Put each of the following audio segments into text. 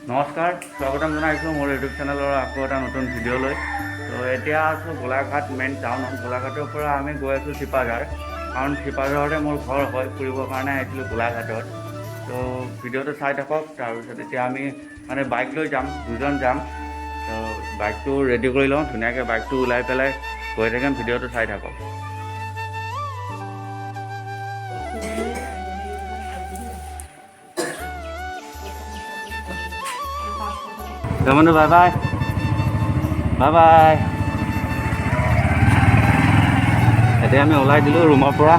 নমস্কাৰ, স্বাগতম জনাইছোঁ মোৰ ইউটিউব চেনেলৰ আকৌ এটা নতুন ভিডিঅ'লৈ। তো এতিয়া আছোঁ গোলাঘাট মেইন টাউনত। গোলাঘাটৰ পৰা আমি গৈ আছোঁ চিপাঝাৰ, কাৰণ চিপাঝাৰতে মোৰ ঘৰ হয়। ফুৰিবৰ কাৰণে আহিছিলোঁ গোলাঘাটত। তো ভিডিঅ'টো চাই থাকক। তাৰপিছত এতিয়া আমি বাইক লৈ যাম, দুজন যাম। তো বাইকটো ৰেডি কৰি লওঁ, ধুনীয়াকৈ বাইকটো ওলাই পেলাই গৈ থাকিম। ভিডিঅ'টো চাই থাকক। বন্ধু বাই বাই বাই বাই। এতিয়া আমি ওলাই দিলোঁ ৰুমৰ পৰা।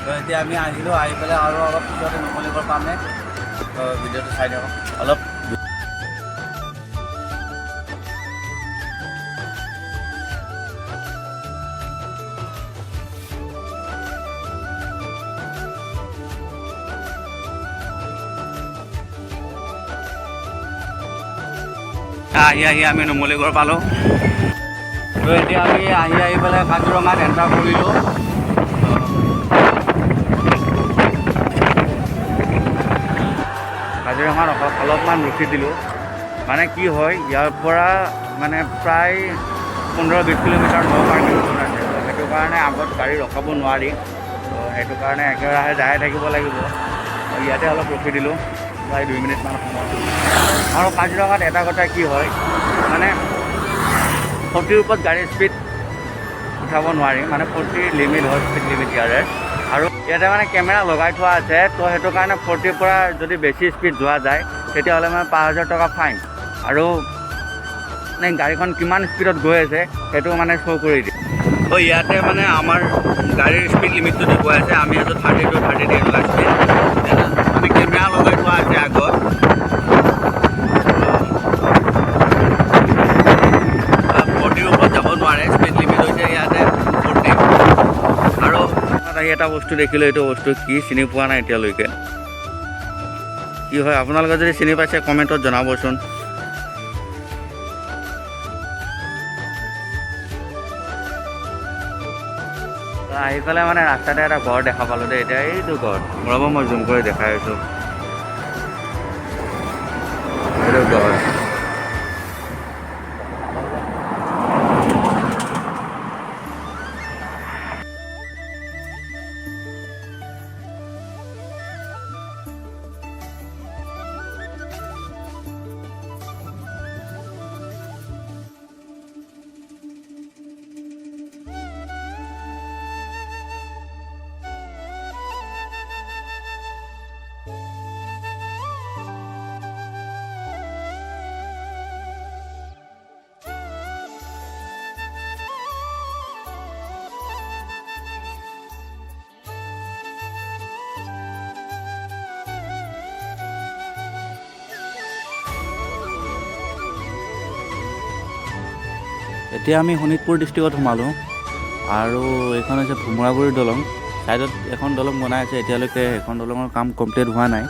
তো এতিয়া আমি আহিলোঁ, আহি পেলাই আৰু অলপ পিছতে নুমলীগড় পামে। তো ভিডিঅ'টো চাই থাকক অলপ। আহি আমি নুমলীগড় পালোঁ। তো এতিয়া আমি আহি পেলাই কাজিৰঙাত এণ্টাৰ কৰিলোঁ। কাজিৰঙাত অলপমান ৰখি দিলোঁ। কি হয়, ইয়াৰ পৰা প্ৰায় 15-20 কিলোমিটাৰ ন পাৰ্কিং জ'ন আছে। তো সেইটো কাৰণে আগত গাড়ী ৰখাব নোৱাৰি। তো সেইটো কাৰণে একেৰাহে যাই থাকিব লাগিব। ইয়াতে অলপ ৰখি দিলোঁ, প্ৰায় 2 মিনিটমান সময়। আৰু কাজিৰঙাত এটা কথা কি হয়, 40ৰ ওপৰত গাড়ীৰ স্পীড উঠাব নোৱাৰি। 40 লিমিট হয়, স্পীড লিমিট ইয়াৰে। আৰু ইয়াতে কেমেৰা লগাই থোৱা আছে। তো সেইটো কাৰণে 40ৰ পৰা যদি বেছি স্পীড যোৱা যায়, তেতিয়াহ'লে 5,000 টকা ফাইন। আৰু গাড়ীখন কিমান স্পীডত গৈ আছে সেইটো শ্ব' কৰি দিয়ে। তো ইয়াতে আমাৰ গাড়ীৰ স্পীড লিমিটটো দেখুৱাই আছে। আমি আছোঁ 30 to 30 এনেকুৱা স্পীড। কেমেৰা লগাই থোৱা আছে আগত। 40ৰ ওপৰত যাব নোৱাৰে, স্পীড লিমিট হৈছে ইয়াতে 40। আৰু আহি এটা বস্তু দেখিলোঁ, এইটো বস্তু কি চিনি পোৱা নাই এতিয়ালৈকে। কি হয়, আপোনালোকে যদি চিনি পাইছে কমেণ্টত জনাবচোন। আহি পেলাই ৰাস্তাতে এটা ঘৰ দেখা পালোঁ দেই। এতিয়া এইটো ঘৰ, ৰ'ব মই জুম কৰি দেখাই আছোঁ। এইটো ঘৰ। এতিয়া আমি শোণিতপুৰ ডিষ্ট্ৰিক্টত সোমালোঁ। আৰু এইখন হৈছে ভোমৰাগুৰি দলং। ছাইডত এখন দলং বনাই আছে, এতিয়ালৈকে সেইখন দলঙৰ কাম কমপ্লিট হোৱা নাই।